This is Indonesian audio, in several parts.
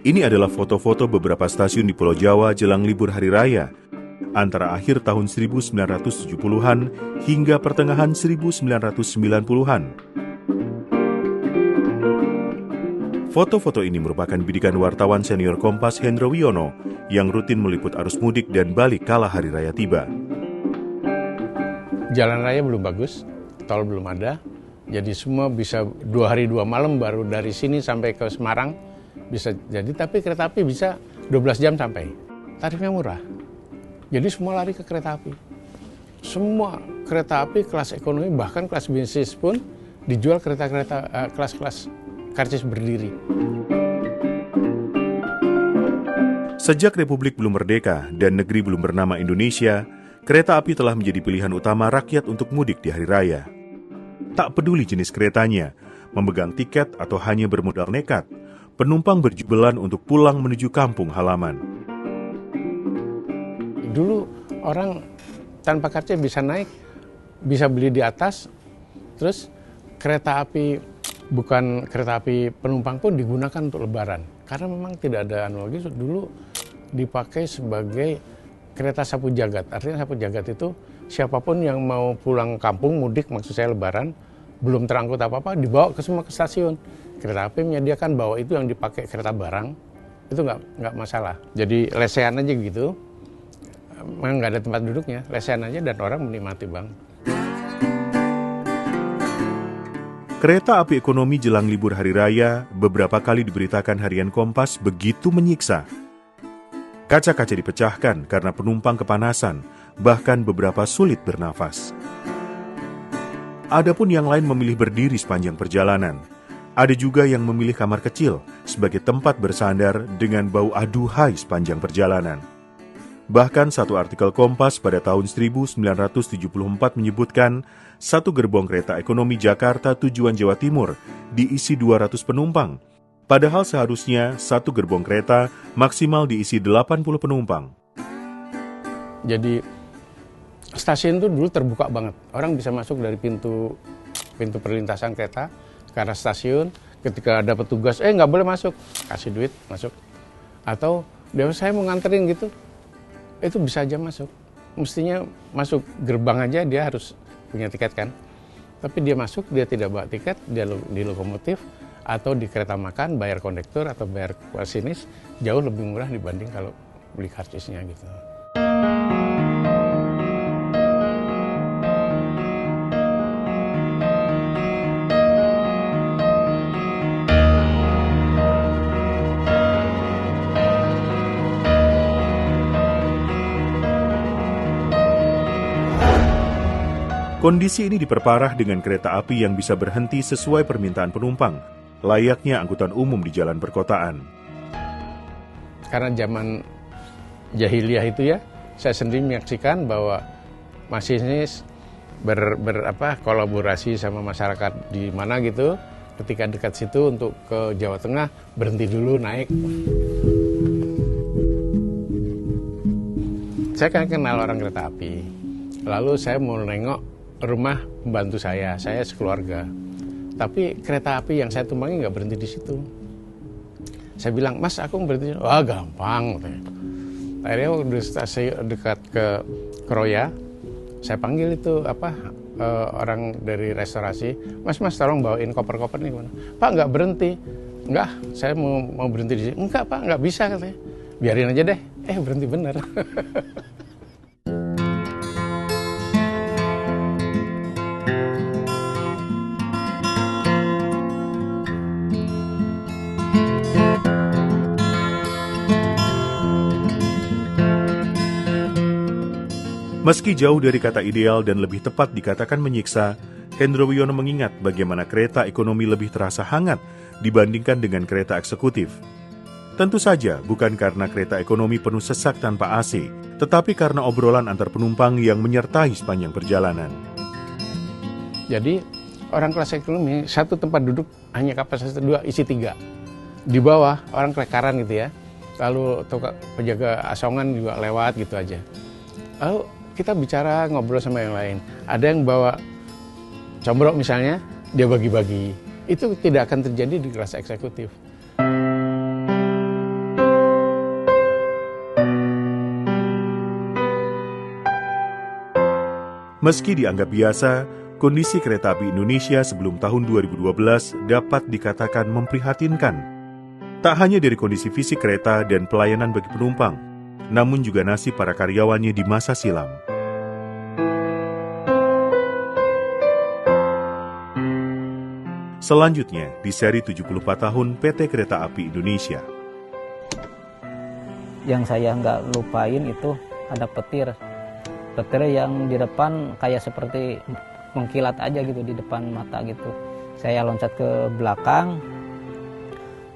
Ini adalah foto-foto beberapa stasiun di Pulau Jawa jelang libur Hari Raya, antara akhir tahun 1970-an hingga pertengahan 1990-an. Foto-foto ini merupakan bidikan wartawan senior Kompas Hendro Wiono yang rutin meliput arus mudik dan balik kala Hari Raya tiba. Jalan raya belum bagus, tol belum ada, jadi semua bisa 2 hari 2 malam baru dari sini sampai ke Semarang bisa jadi, tapi kereta api bisa 12 jam sampai. Tarifnya murah, jadi semua lari ke kereta api. Semua kereta api kelas ekonomi, bahkan kelas bisnis pun dijual kereta-kereta kelas-kelas karcis berdiri. Sejak Republik belum merdeka dan negeri belum bernama Indonesia, kereta api telah menjadi pilihan utama rakyat untuk mudik di hari raya. Tak peduli jenis keretanya, memegang tiket atau hanya bermodal nekat, penumpang berjubelan untuk pulang menuju kampung halaman. Dulu orang tanpa karcis bisa naik, bisa beli di atas, terus kereta api, bukan kereta api penumpang pun digunakan untuk lebaran. Karena memang tidak ada analogi, dulu dipakai sebagai kereta sapu jagat. Artinya sapu jagat itu siapapun yang mau pulang kampung, mudik maksud saya lebaran, belum terangkut apa-apa, dibawa ke semua ke stasiun. Kereta api menyediakan bahwa itu yang dipakai kereta barang, itu nggak masalah. Jadi lesehan aja gitu, memang nggak ada tempat duduknya, lesehan aja dan orang menikmati bang. Kereta api ekonomi jelang libur hari raya beberapa kali diberitakan harian Kompas begitu menyiksa. Kaca-kaca dipecahkan karena penumpang kepanasan, bahkan beberapa sulit bernafas. Adapun yang lain memilih berdiri sepanjang perjalanan. Ada juga yang memilih kamar kecil sebagai tempat bersandar dengan bau aduhai sepanjang perjalanan. Bahkan satu artikel Kompas pada tahun 1974 menyebutkan satu gerbong kereta ekonomi Jakarta tujuan Jawa Timur diisi 200 penumpang. Padahal seharusnya satu gerbong kereta maksimal diisi 80 penumpang. Jadi stasiun itu dulu terbuka banget. Orang bisa masuk dari pintu perlintasan kereta ke arah stasiun. Ketika ada petugas, nggak boleh masuk, kasih duit masuk. Atau saya mau nganterin gitu, itu bisa aja masuk. Mestinya masuk gerbang aja dia harus punya tiket kan. Tapi dia masuk, dia tidak bawa tiket, dia di lokomotif atau di kereta makan, bayar kondektur atau bayar masinis, jauh lebih murah dibanding kalau beli karcisnya gitu. Kondisi ini diperparah dengan kereta api yang bisa berhenti sesuai permintaan penumpang, layaknya angkutan umum di jalan perkotaan. Karena zaman jahiliyah itu ya, saya sendiri menyaksikan bahwa masinis kolaborasi sama masyarakat di mana gitu, ketika dekat situ untuk ke Jawa Tengah, berhenti dulu naik. Saya kan kenal orang kereta api, lalu saya mau nengok rumah pembantu saya sekeluarga. Tapi kereta api yang saya tumpangi nggak berhenti di situ. Saya bilang, Mas, aku berhenti. Wah, gampang. Akhirnya udah stasiun dekat ke Kroya, saya panggil itu orang dari restorasi. Mas, tolong bawain koper-koper nih. Pak, nggak berhenti. Enggak, saya mau berhenti di sini. Enggak, Pak, nggak bisa katanya. Biarin aja deh. Berhenti bener. Meski jauh dari kata ideal dan lebih tepat dikatakan menyiksa, Hendro Wiono mengingat bagaimana kereta ekonomi lebih terasa hangat dibandingkan dengan kereta eksekutif. Tentu saja bukan karena kereta ekonomi penuh sesak tanpa AC, tetapi karena obrolan antar penumpang yang menyertai sepanjang perjalanan. Jadi orang kelas ekonomi satu tempat duduk hanya kapasitas 2 isi 3. Di bawah orang kelekaran gitu ya. Lalu penjaga asongan juga lewat gitu aja. Lalu kita bicara ngobrol sama yang lain. Ada yang bawa combrok misalnya, dia bagi-bagi. Itu tidak akan terjadi di kelas eksekutif. Meski dianggap biasa, kondisi kereta api Indonesia sebelum tahun 2012 dapat dikatakan memprihatinkan. Tak hanya dari kondisi fisik kereta dan pelayanan bagi penumpang, namun juga nasib para karyawannya di masa silam. Selanjutnya, di seri 74 tahun PT Kereta Api Indonesia. Yang saya nggak lupain itu ada petir. Petir yang di depan kayak seperti mengkilat aja gitu di depan mata gitu. Saya loncat ke belakang.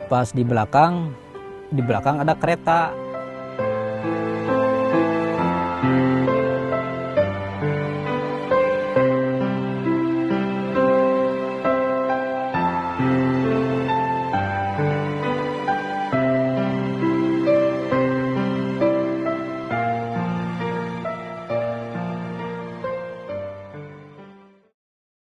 Pas di belakang ada kereta.